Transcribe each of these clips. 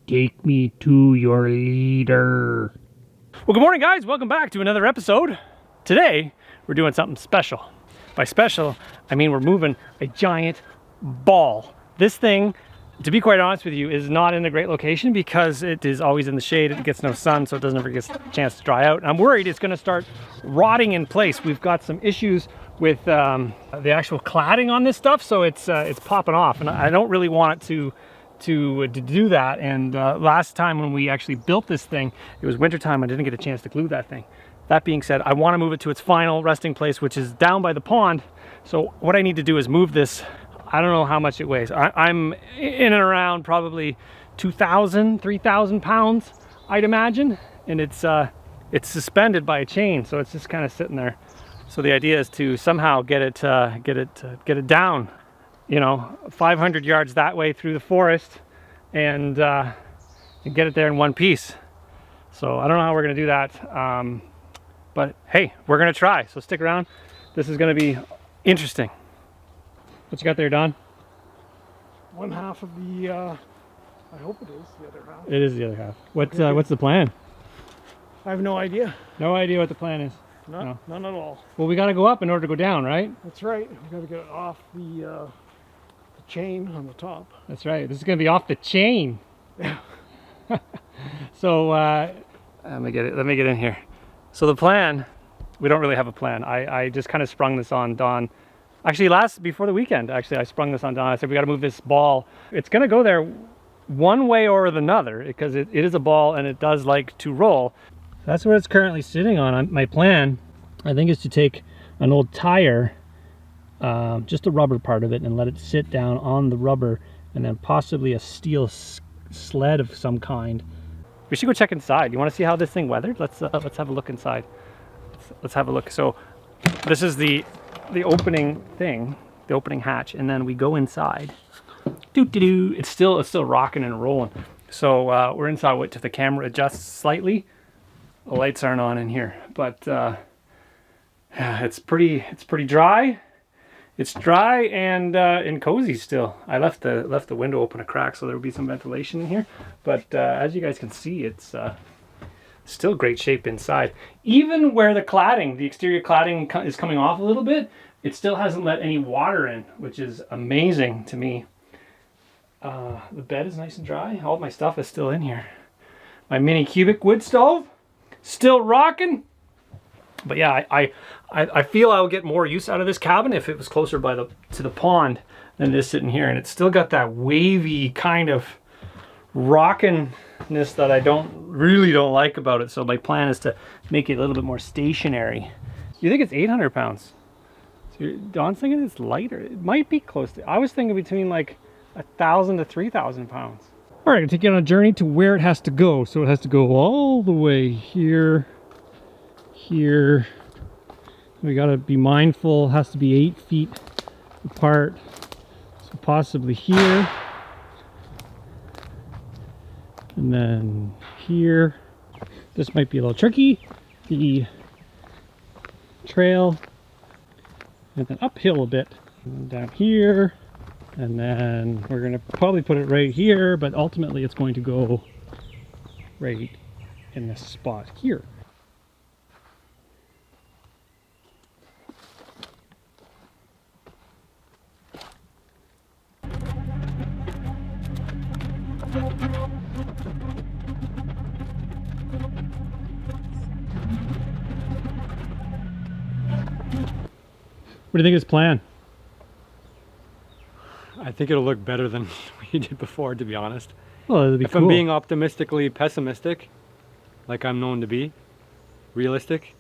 Take me to your leader. Well, good morning, guys. Welcome back to another episode. Today, we're doing something special. By special, I mean we're moving a giant ball. This thing, to be quite honest with you, is not in a great location because it is always in the shade. It gets no sun, so it doesn't ever get a chance to dry out. And I'm worried it's going to start rotting in place. We've got some issues with the actual cladding on this stuff, so it's popping off, and I don't really want it to do that. And last time when we actually built this thing, it was wintertime. I didn't get a chance to glue that thing. That being said, I want to move it to its final resting place, which is down by the pond. So what I need to do is move this. I don't know how much it weighs. I'm in and around probably 2,000, 3,000 pounds, I'd imagine. And it's suspended by a chain, so it's just kind of sitting there. So the idea is to somehow get it down, 500 yards that way through the forest, and get it there in one piece. So I don't know how we're gonna do that, but hey, we're gonna try. So stick around. This is gonna be interesting. What you got there, Don? One half of the, I hope it is the other half. It is the other half. What's the plan? I have no idea. No idea what the plan is. None at all. Well, we got to go up in order to go down, right? That's right. We got to get it off the chain on the top. That's right. This is going to be off the chain. Yeah. So let me get in here. So the plan, we don't really have a plan. I just kind of sprung this on Don. Actually, before the weekend, I sprung this on Don. I said, we got to move this ball. It's going to go there one way or another because it is a ball and it does like to roll. That's what it's currently sitting on. My plan, I think, is to take an old tire, just the rubber part of it, and let it sit down on the rubber, and then possibly a steel sled of some kind. We should go check inside. You want to see how this thing weathered? Let's have a look inside. Let's have a look. So this is the opening thing, the opening hatch, and then we go inside. Doo-doo-doo. It's still rocking and rolling. So we're inside. Wait till the camera adjusts slightly. The lights aren't on in here, but it's pretty dry. It's dry and cozy still. I left the window open a crack so there will be some ventilation in here. But as you guys can see, it's still great shape inside. Even where the exterior cladding is coming off a little bit, it still hasn't let any water in, which is amazing to me. The bed is nice and dry. All my stuff is still in here. My mini cubic wood stove. Still rocking. But yeah, I feel I'll get more use out of this cabin if it was closer to the pond than it is sitting here. And it's still got that wavy kind of rockingness that I really don't like about it. So my plan is to make it a little bit more stationary. You think it's 800 pounds? So Don's thinking it's lighter. It might be close to, I was thinking between like 1,000 to 3,000 pounds. All right, I'm going to take you on a journey to where it has to go. So it has to go all the way here, here. We got to be mindful, it has to be 8 feet apart. So possibly here. And then here. This might be a little tricky. The trail. And then uphill a bit. And down here. And then we're going to probably put it right here, but ultimately it's going to go right in this spot here. What do you think of this plan? I think it'll look better than we did before, to be honest. Well, it'll be if cool. I'm being optimistically pessimistic, like I'm known to be, realistic,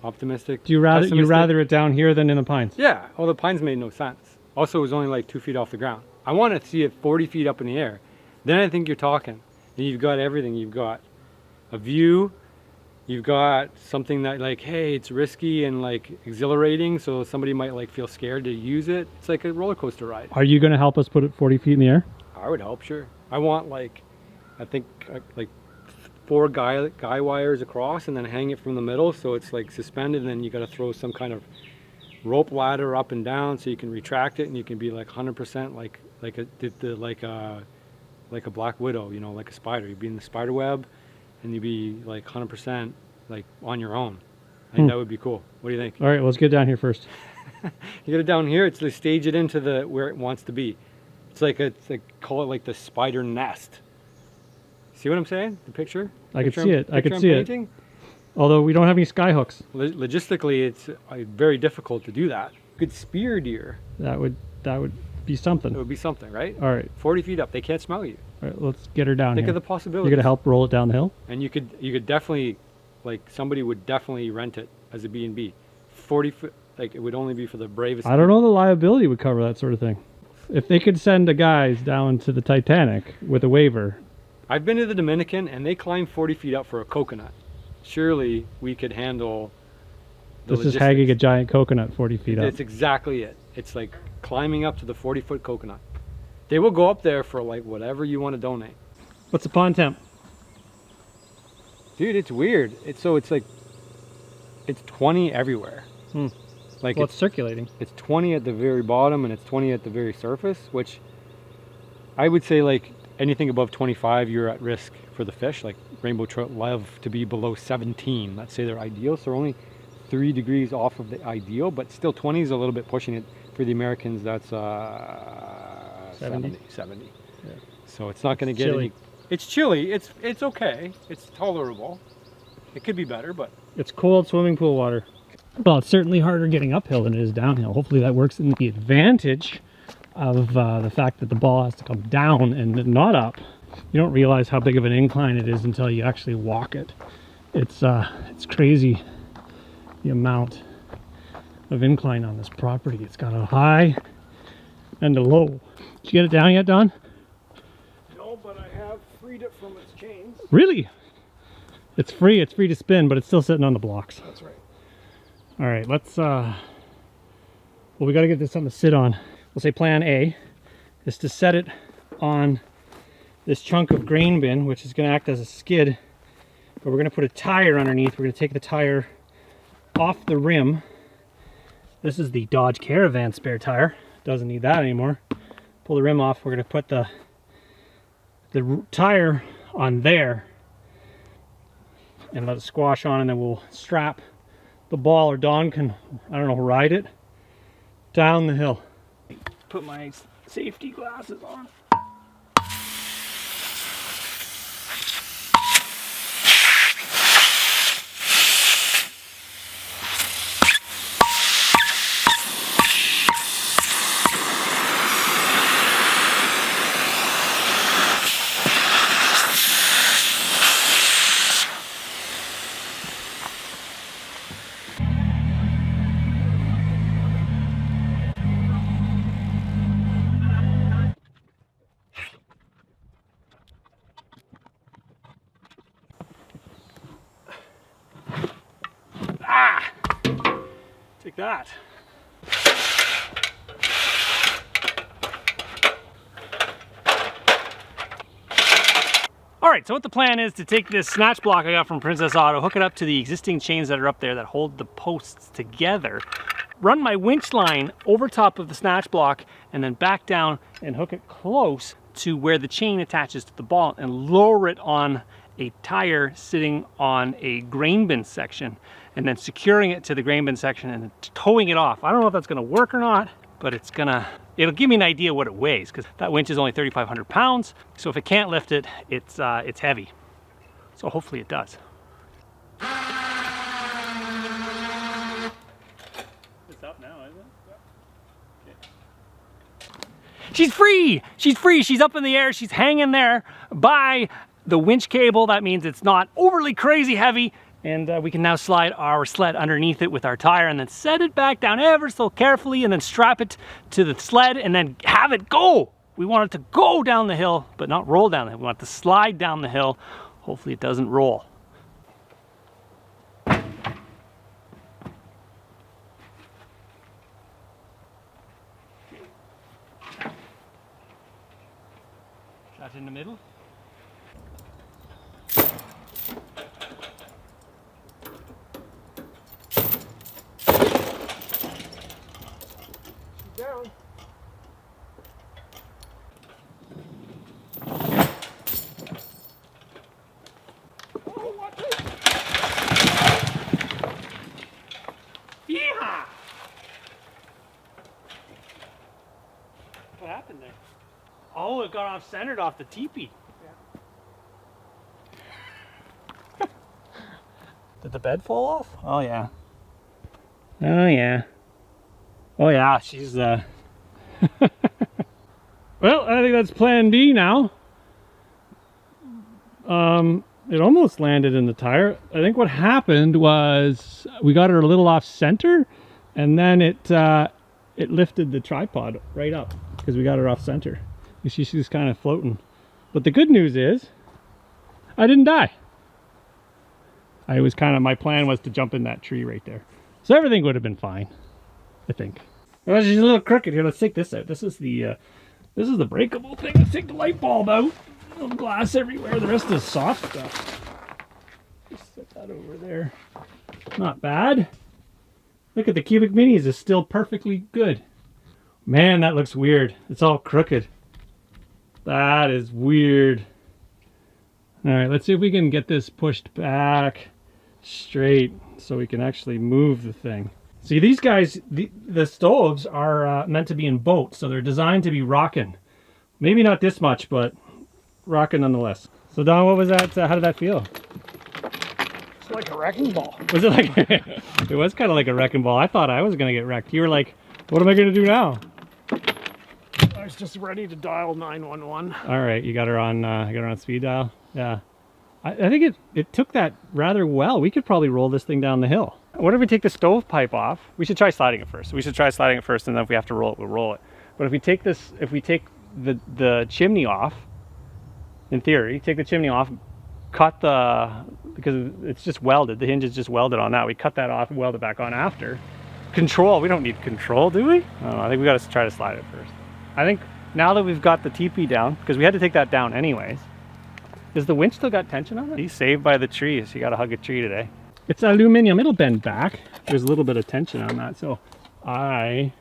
optimistic. Do you rather it down here than in the pines? Yeah. Well, the pines made no sense. Also, it was only like 2 feet off the ground. I want to see it 40 feet up in the air. Then I think you're talking. And you've got everything. You've got a view. You've got something that like, hey, it's risky and like exhilarating, so somebody might like feel scared to use it. It's like a roller coaster ride. Are you going to help us put it 40 feet in the air? I would help, sure. I want like, I think like 4 guy wires across and then hang it from the middle so it's like suspended, and then you got to throw some kind of rope ladder up and down so you can retract it and you can be like 100% like like a black widow, you know, like a spider. You'd be in the spider web, and you'd be like 100% like on your own. I think that would be cool. What do you think? All right, let's get down here first. You get it down here. It's to stage it into the where it wants to be. It's like call it like the spider nest. See what I'm saying? The picture? I could Picture see I'm- it. I could picture I'm see it. painting? Although we don't have any sky hooks. Logistically, it's very difficult to do that. Good spear deer. That would be It something. would be something, right? All right. 40 feet up. They can't smell you. All right, let's get her down Think here. of the You're possibilities. gonna help roll it down the hill? And you could definitely, like, somebody would definitely rent it as a B&B. 40 foot, like, it would only be for the bravest. I don't know the liability would cover that sort of thing. If they could send the guys down to the Titanic with a waiver, I've been to the Dominican, and they climb 40 feet up for a coconut. Surely we could handle the this is logistics. hanging a giant coconut 40 feet up. That's exactly it. It's like climbing up to the 40-foot coconut. They will go up there for like whatever you want to donate. What's the pond temp? Dude, it's weird. It's like it's 20 everywhere. Hmm. Like Well, it's circulating. it's 20 at the very bottom and it's 20 at the very surface, which I would say like anything above 25 you're at risk for the fish. Like rainbow trout love to be below 17. Let's say they're ideal, so only 3 degrees off of the ideal, but still 20 is a little bit pushing it. For the Americans, that's 70. Yeah. So it's not going to get chilly. any. It's chilly. It's okay. It's tolerable. It could be better, but It's cold swimming pool water. Well, it's certainly harder getting uphill than it is downhill. Hopefully that works in the advantage of the fact that the ball has to come down and not up. You don't realize how big of an incline it is until you actually walk it. It's crazy the amount of incline on this property. It's got a high and a low. Did you get it down yet, Don? No, but I have freed it from its chains. Really? It's free to spin, but it's still sitting on the blocks. That's right. All right, let's, well, we got to get this something to sit on. We'll say plan A is to set it on this chunk of grain bin, which is going to act as a skid, but we're going to put a tire underneath. We're going to take the tire off the rim. This is the Dodge Caravan spare tire. Doesn't need that anymore. Pull the rim off. We're going to put the tire on there and let it squash on, and then we'll strap the ball, or Don can, I don't know, ride it down the hill. Put my safety glasses on. Take that. All right, so what the plan is to take this snatch block I got from Princess Auto, hook it up to the existing chains that are up there that hold the posts together, run my winch line over top of the snatch block, and then back down and hook it close to where the chain attaches to the ball and lower it on a tire sitting on a grain bin section, and then securing it to the grain bin section and then towing it off. I don't know if that's gonna work or not, but it'll give me an idea what it weighs, because that winch is only 3,500 pounds. So if it can't lift it, it's heavy. So hopefully it does. It's up now, isn't it? Yeah. Okay. She's free! She's free! She's up in the air. She's hanging there by the winch cable. That means it's not overly crazy heavy. And we can now slide our sled underneath it with our tire and then set it back down ever so carefully and then strap it to the sled and then have it go. We want it to go down the hill, but not roll down the hill. We want it to slide down the hill. Hopefully it doesn't roll. That's in the middle. Down. off-centered off the teepee. Yeah. Did the bed fall off? Oh yeah. Oh yeah. Oh yeah, she's well, I think that's plan B now. It almost landed in the tire. I think what happened was we got her a little off center, and then it lifted the tripod right up because we got her off center. She's kind of floating. But the good news is I didn't die. My plan was to jump in that tree right there. So everything would have been fine, I think. Well, she's a little crooked here. Let's take this out. This is the breakable thing. Let's take the light bulb out. Little glass everywhere. The rest is soft stuff. Just set that over there. Not bad. Look at the cubic minis. It's still perfectly good. Man, that looks weird. It's all crooked. That is weird. All right, let's see if we can get this pushed back straight so we can actually move the thing. See, these guys, the stoves are meant to be in boats, so they're designed to be rocking. Maybe not this much, but rocking nonetheless. So Don, what was that? How did that feel? It's like a wrecking ball. Was it like, it was kind of like a wrecking ball. I thought I was going to get wrecked. You were like, what am I going to do now? I was just ready to dial 911. All right, you got her on speed dial. Yeah. I think it took that rather well. We could probably roll this thing down the hill. What if we take the stovepipe off? We should try sliding it first. And then if we have to roll it, we'll roll it. But if we take the chimney off, in theory, take the chimney off, because it's just welded, the hinge is just welded on that. We cut that off and weld it back on after. Control, we don't need control, do we? I don't know, I think we got to try to slide it first. I think now that we've got the teepee down, because we had to take that down anyways, does the winch still got tension on it? He's saved by the trees. You got to hug a tree today. It's aluminum. It'll bend back. There's a little bit of tension on that. So I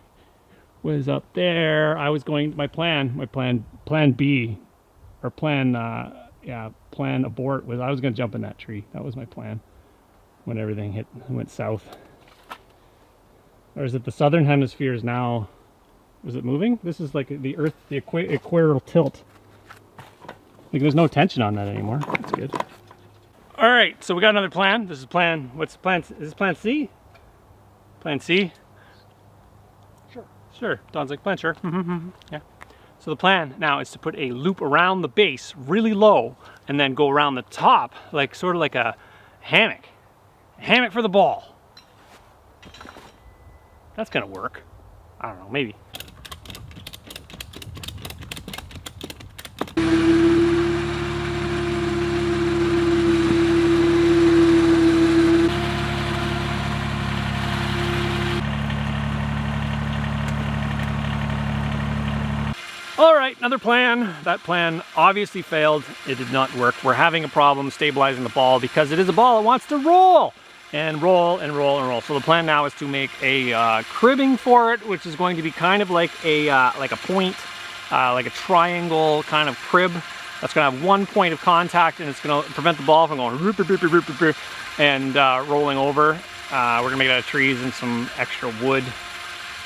was up there. I was going, my plan B, or plan abort was I was going to jump in that tree. That was my plan when everything went south. Or is it the southern hemisphere is now, is it moving? This is like the Earth, the equatorial tilt. Like there's no tension on that anymore. That's good. All right, so we got another plan. This is plan, what's the plan? Is this plan C? Plan C? Sure. Sure, Don's like, plan sure. Yeah. So the plan now is to put a loop around the base really low and then go around the top, like sort of like a hammock. A hammock for the ball. That's gonna work. I don't know, maybe. All right, another plan. That plan obviously failed. It did not work. We're having a problem stabilizing the ball because it is a ball that wants to roll and roll and roll and roll. So the plan now is to make a cribbing for it, which is going to be kind of like a point, like a triangle kind of crib. That's going to have one point of contact, and it's going to prevent the ball from going and rolling over. We're going to make it out of trees and some extra wood.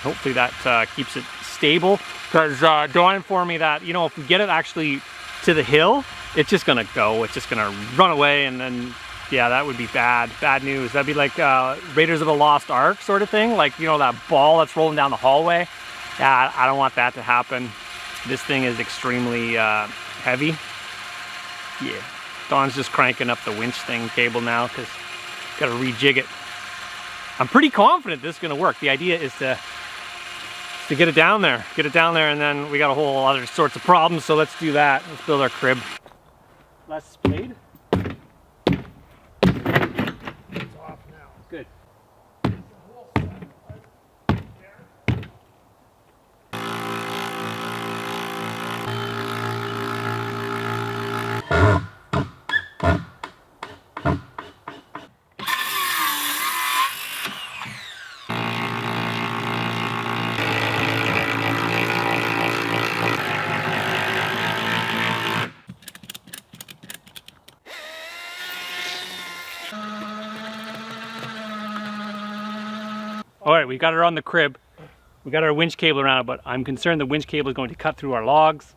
Hopefully that keeps it stable, because Dawn informed me that, you know, if we get it actually to the hill, it's just gonna go, it's just gonna run away, and then, yeah, that would be bad news. That'd be like Raiders of the Lost Ark sort of thing, like, you know, that ball that's rolling down the hallway. Yeah, I don't want that to happen. This thing is extremely heavy. Yeah, Dawn's just cranking up the winch thing cable now, because gotta rejig it. I'm pretty confident this is gonna work. The idea is to get it down there, and then we got a whole other sorts of problems, so let's do that. Let's build our crib. Less spade. It's off now. Good. All right, we got her on the crib. We got our winch cable around it, but I'm concerned the winch cable is going to cut through our logs.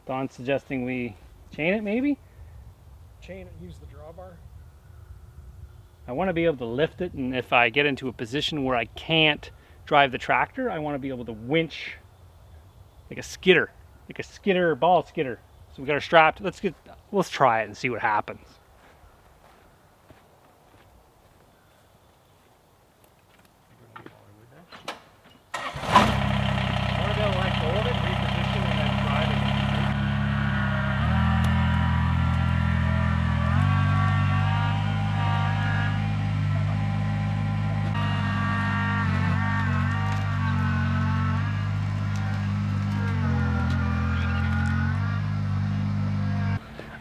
Don's suggesting we chain it maybe? Chain it, use the drawbar. I want to be able to lift it, and if I get into a position where I can't drive the tractor, I want to be able to winch like a skidder ball skidder. So we got her strapped. Let's try it and see what happens. I want to be able to let go of it, reposition, and then drive it.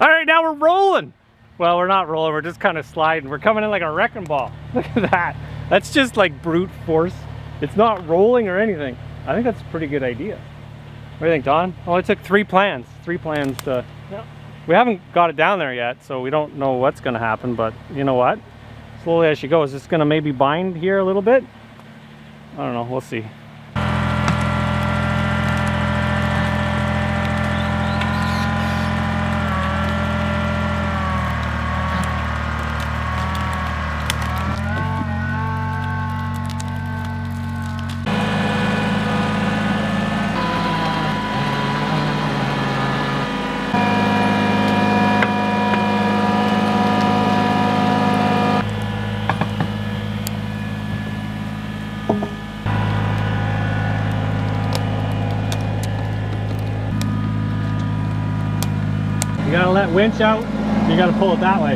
All right, now we're rolling. Well, we're not rolling, we're just kind of sliding. We're coming in like a wrecking ball. Look at that. That's just like brute force. It's not rolling or anything. I think that's a pretty good idea. What do you think, Don? Well, it took three plans to... Yep. We haven't got it down there yet, so we don't know what's gonna happen, but you know what? Slowly as she goes, it's gonna maybe bind here a little bit. I don't know, we'll see. You gotta let winch out, you gotta pull it that way.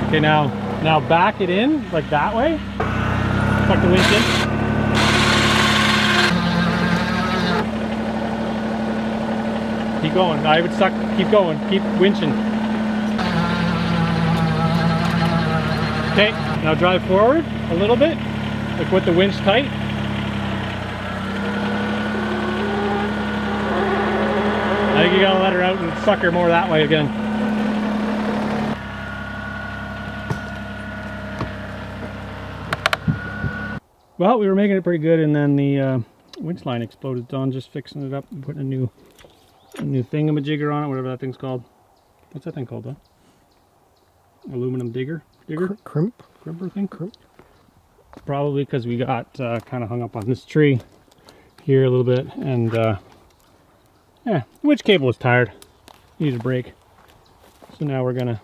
Okay, now back it in, like that way. Suck the winch in. Keep going, I would suck, keep going, keep winching. Okay, now drive forward a little bit, like with the winch tight. I think you gotta let her out and suck her more that way again. Well, we were making it pretty good, and then the winch line exploded. Don just fixing it up and putting a new thingamajigger on it, whatever that thing's called. What's that thing called, Don? Aluminum digger? Crimper thing? Probably because we got kind of hung up on this tree here a little bit, and yeah, the winch cable was tired. Needed a break. So now we're gonna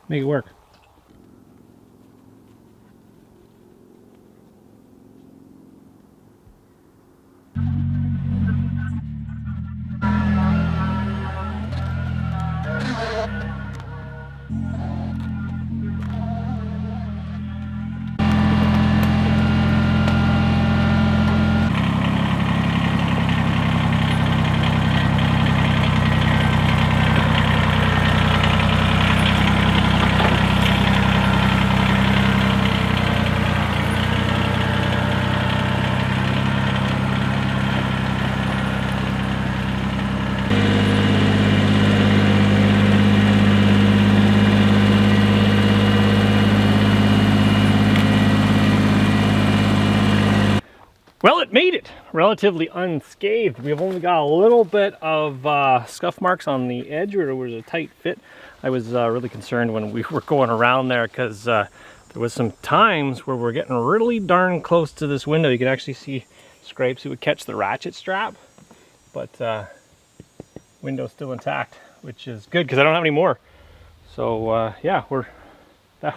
make it work. Well, it made it relatively unscathed. We've only got a little bit of scuff marks on the edge where it was a tight fit. I was really concerned when we were going around there because there was some times where we're getting really darn close to this window. You could actually see scrapes. It would catch the ratchet strap, but window's still intact, which is good because I don't have any more. So yeah, I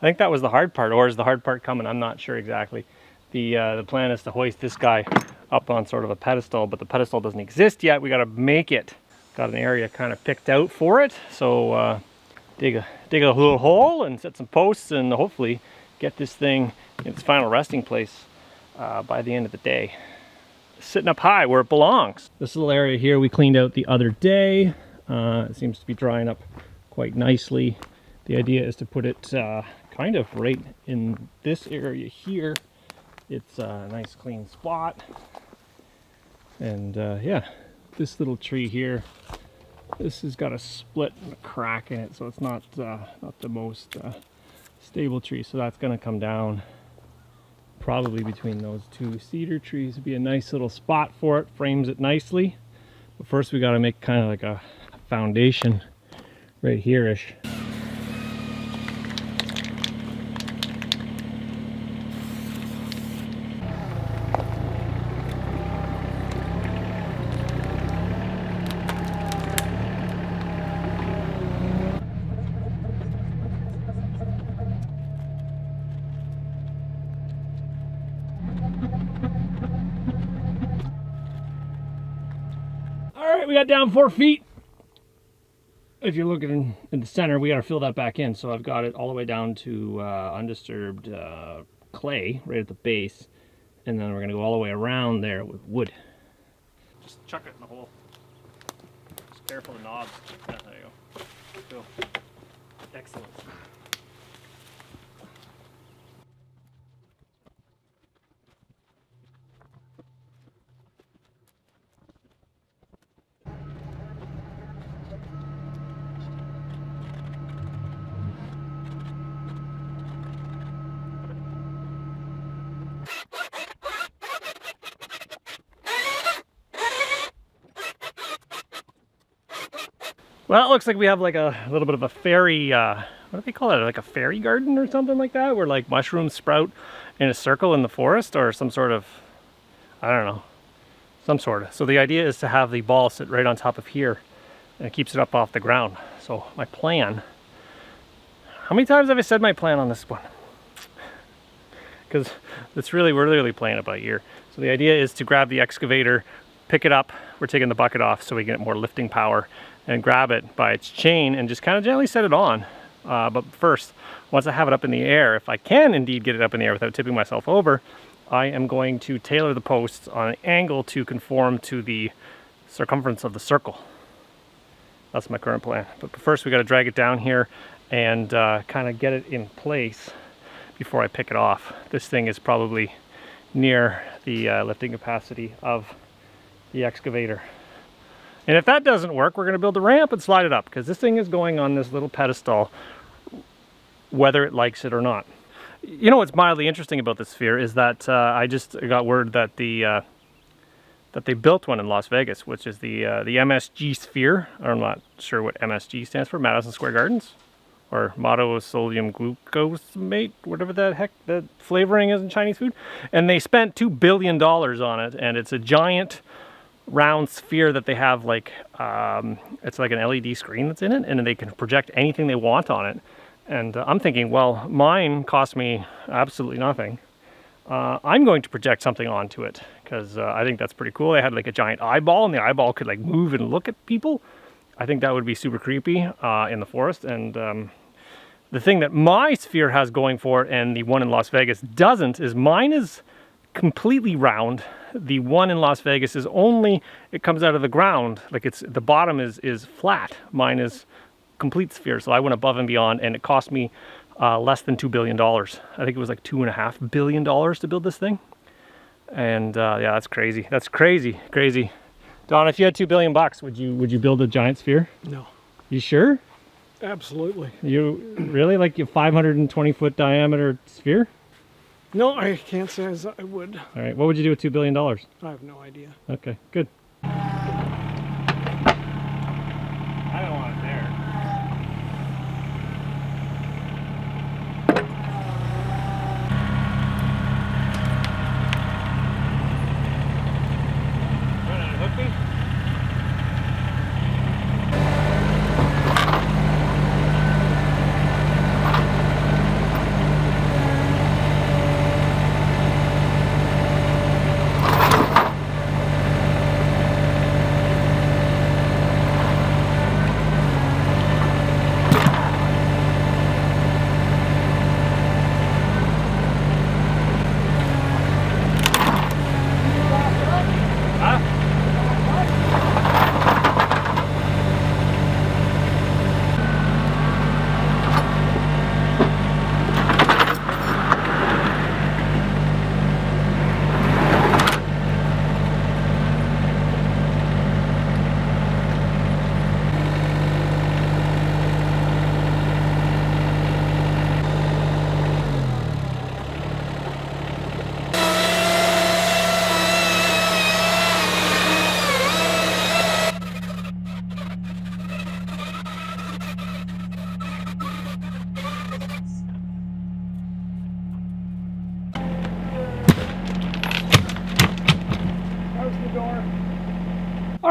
think that was the hard part, or is the hard part coming? I'm not sure exactly. The plan is to hoist this guy up on sort of a pedestal, but the pedestal doesn't exist yet. We got to make it. Got an area kind of picked out for it. So dig a little hole and set some posts and hopefully get this thing in its final resting place by the end of the day. Sitting up high where it belongs. This little area here we cleaned out the other day. It seems to be drying up quite nicely. The idea is to put it kind of right in this area here. It's a nice clean spot, and yeah, this little tree here, this has got a split and a crack in it, so it's not the most stable tree, so that's going to come down probably between those two cedar trees would be a nice little spot for it. Frames it nicely. But first we got to make kind of like a foundation right here-ish. We got down 4 feet. If you're looking in the center, we got to fill that back in. So I've got it all the way down to undisturbed clay right at the base. And then we're going to go all the way around there with wood. Just chuck it in the hole. Just careful of the knobs. Yeah, there you go. Cool. Excellent. Well, it looks like we have like a little bit of a fairy, what do they call it? Like a fairy garden or something like that, where like mushrooms sprout in a circle in the forest, or some sort of, I don't know, some sort of. So the idea is to have the ball sit right on top of here, and it keeps it up off the ground. So my plan, how many times have I said my plan on this one? Because we're really playing it by ear. So the idea is to grab the excavator, pick it up, we're taking the bucket off so we get more lifting power, and grab it by its chain and just kind of gently set it on. But first, once I have it up in the air, if I can indeed get it up in the air without tipping myself over, I am going to tailor the posts on an angle to conform to the circumference of the circle. That's my current plan. But first we got to drag it down here and kind of get it in place before I pick it off. This thing is probably near the lifting capacity of the excavator. And if that doesn't work, we're going to build a ramp and slide it up, because this thing is going on this little pedestal whether it likes it or not. You know what's mildly interesting about this sphere is that I just got word that that they built one in Las Vegas, which is the MSG sphere. I'm not sure what MSG stands for, Madison Square Gardens, or monosodium glucosamate, whatever the heck the flavoring is in Chinese food. And they spent $2 billion on it, and it's a giant round sphere that they have, like it's like an LED screen that's in it, and they can project anything they want on it. And I'm thinking, well, mine cost me absolutely nothing. I'm going to project something onto it, because I think that's pretty cool. They had like a giant eyeball, and the eyeball could like move and look at people. I think that would be super creepy in the forest. And the thing that my sphere has going for it and the one in Las Vegas doesn't is mine is completely round. The one in Las Vegas is only, it comes out of the ground, like it's, the bottom is flat. Mine is complete sphere, so I went above and beyond, and it cost me less than $2 billion. I think it was like $2.5 billion to build this thing. And yeah, that's crazy. That's crazy. Don, if you had $2 billion, would you build a giant sphere? No. You sure? Absolutely. You really, like your 520-foot diameter sphere? No, I can't say as I would. All right, what would you do with $2 billion? I have no idea. Okay, good. I don't want it there. Trying to hook me?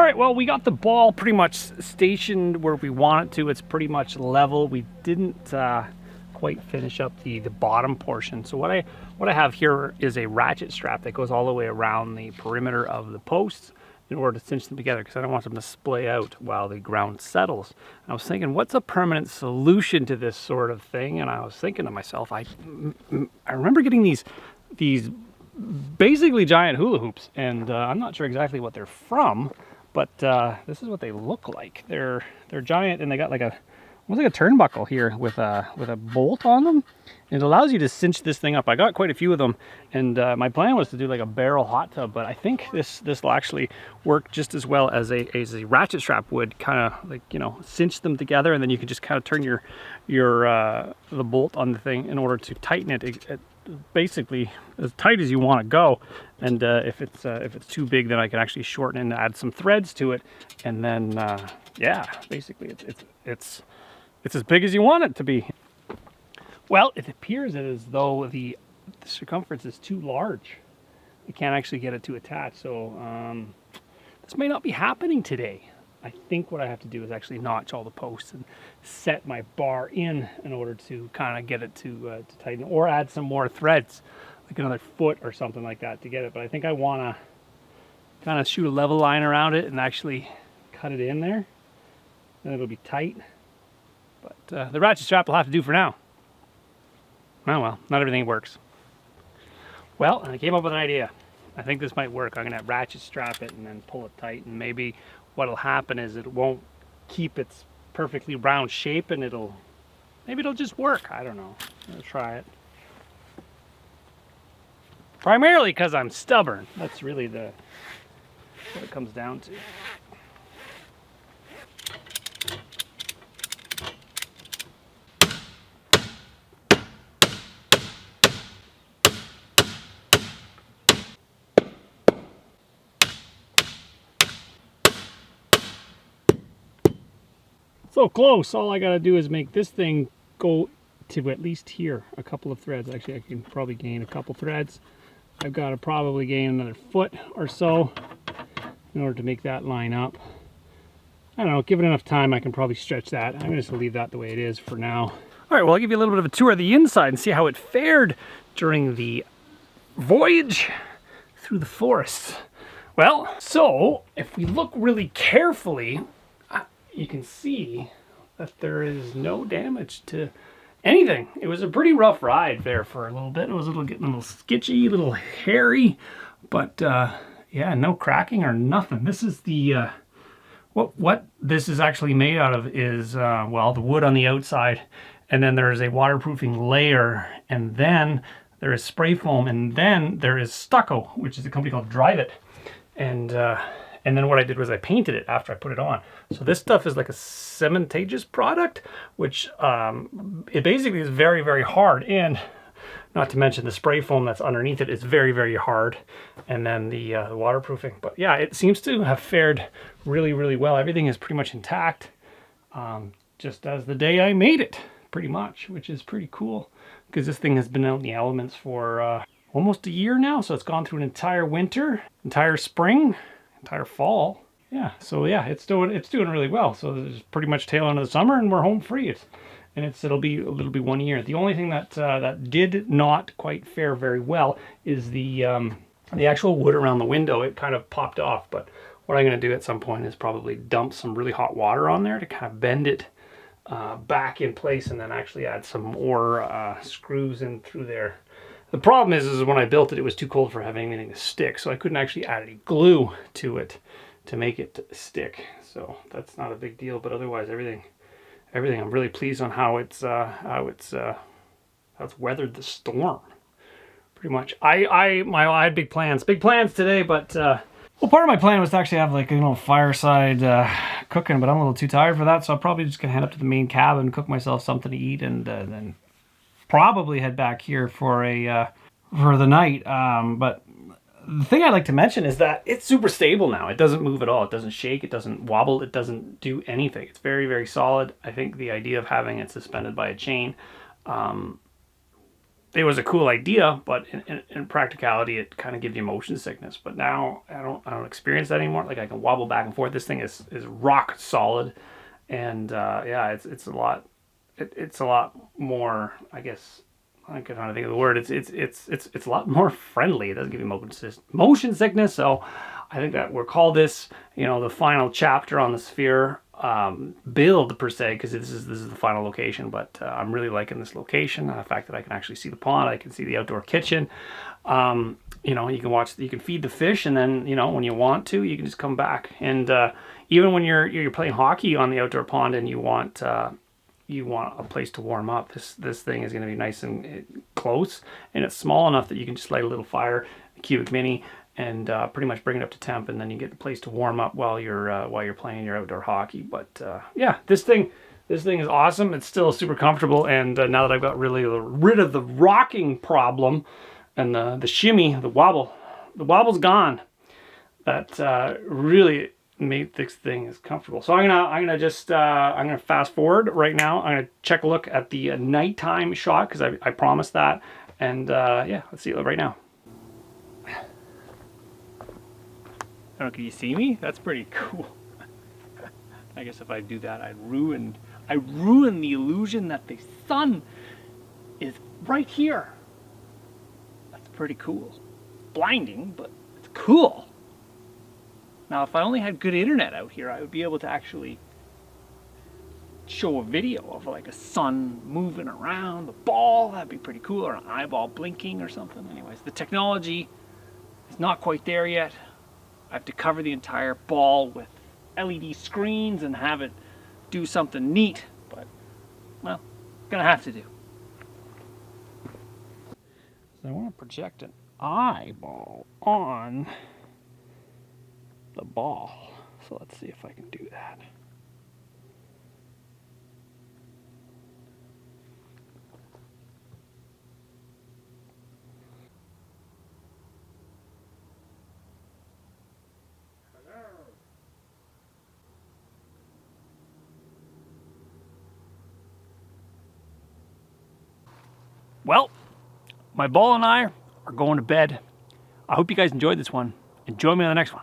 right, well, we got the ball pretty much stationed where we want it to. It's pretty much level. We didn't quite finish up the bottom portion. So what I have here is a ratchet strap that goes all the way around the perimeter of the posts in order to cinch them together, because I don't want them to splay out while the ground settles. And I was thinking, what's a permanent solution to this sort of thing? And I was thinking to myself, I remember getting these basically giant hula hoops, and I'm not sure exactly what they're from, but this is what they look like. They're giant, and they got like almost like a turnbuckle here with a bolt on them. And it allows you to cinch this thing up. I got quite a few of them, and my plan was to do like a barrel hot tub, but I think this will actually work just as well as a ratchet strap would, kind of like, you know, cinch them together, and then you can just kind of turn the bolt on the thing in order to tighten it basically as tight as you want to go. And if it's too big, then I can actually shorten and add some threads to it, and then yeah, basically it's as big as you want it to be. Well, it appears as though the circumference is too large. I can't actually get it to attach, so this may not be happening today. I think what I have to do is actually notch all the posts and set my bar in order to kind of get it to tighten, or add some more threads, like another foot or something like that to get it. But I think I want to kind of shoot a level line around it and actually cut it in there, then it'll be tight. But the ratchet strap will have to do for now. Oh well, not everything works. Well, I came up with an idea. I think this might work. I'm gonna ratchet strap it and then pull it tight, and maybe what'll happen is it won't keep its perfectly round shape, and maybe it'll just work. I don't know. I'll try it. Primarily because I'm stubborn. That's really what it comes down to. So close. All I gotta do is make this thing go to at least here, a couple of threads. Actually, I can probably gain a couple threads. I've got to probably gain another foot or so in order to make that line up. I don't know, give it enough time, I can probably stretch that. I'm just gonna leave that the way it is for now. All right, well, I'll give you a little bit of a tour of the inside and see how it fared during the voyage through the forest. Well, so if we look really carefully, you can see that there is no damage to anything. It was a pretty rough ride there for a little bit. It was getting a little sketchy, a little hairy, but yeah, no cracking or nothing. This is the what this is actually made out of is well, the wood on the outside, and then there is a waterproofing layer, and then there is spray foam, and then there is stucco, which is a company called Drive It, and then what I did was I painted it after I put it on. So this stuff is like a cementatious product, which it basically is very, very hard. And not to mention the spray foam that's underneath it is very, very hard. And then the waterproofing. But yeah, it seems to have fared really, really well. Everything is pretty much intact, just as the day I made it, pretty much, which is pretty cool. Because this thing has been out in the elements for almost a year now. So it's gone through an entire winter, entire spring, entire fall. Yeah, so yeah, it's doing really well. So it's pretty much tail end of the summer, and we're home free. It'll be 1 year. The only thing that did not quite fare very well is the actual wood around the window. It kind of popped off. But what I'm going to do at some point is probably dump some really hot water on there to kind of bend it back in place, and then actually add some more screws in through there. The problem is when I built it, it was too cold for having anything to stick, so I couldn't actually add any glue to it to make it stick. So that's not a big deal, but otherwise everything I'm really pleased on how it's weathered the storm. Pretty much. I had big plans today, but well, part of my plan was to actually have like a little fireside cooking, but I'm a little too tired for that, so I'm probably just gonna head up to the main cabin, cook myself something to eat, and then probably head back here for the night. But the thing I'd like to mention is that it's super stable now. It doesn't move at all. It doesn't shake. It doesn't wobble. It doesn't do anything. It's very, very solid. I think the idea of having it suspended by a chain it was a cool idea, but in practicality, it kind of gives you motion sickness. But now I don't experience that anymore. Like I can wobble back and forth. This thing is rock solid, and yeah, it's a lot. It's a lot more, I guess. I can try to think of the word. It's a lot more friendly. It doesn't give you motion sickness. So I think that we'll call this, the final chapter on the sphere build per se, because this is the final location. But I'm really liking this location. The fact that I can actually see the pond, I can see the outdoor kitchen. You can feed the fish, and then when you want to, you can just come back. And even when you're playing hockey on the outdoor pond and you want a place to warm up, this thing is going to be nice and close, and it's small enough that you can just light a little fire, a cubic mini, and pretty much bring it up to temp, and then you get the place to warm up while you're playing your outdoor hockey. But yeah, this thing is awesome. It's still super comfortable, and now that I've got rid of the rocking problem and the shimmy, the wobble's gone. That really made this thing as comfortable. So I'm gonna fast forward right now. I'm gonna check a look at the nighttime shot, because I promised that, and yeah, let's see it right now. I don't know, can you see me? That's pretty cool. I guess if I do that, I ruin the illusion that the sun is right here. That's pretty cool. Blinding, but it's cool. Now, if I only had good internet out here, I would be able to actually show a video of like a sun moving around the ball. That'd be pretty cool, or an eyeball blinking or something. Anyways, the technology is not quite there yet. I have to cover the entire ball with LED screens and have it do something neat, but, well, gonna have to do. So I want to project an eyeball on the ball. So let's see if I can do that. Well, my ball and I are going to bed. I hope you guys enjoyed this one, and join me on the next one.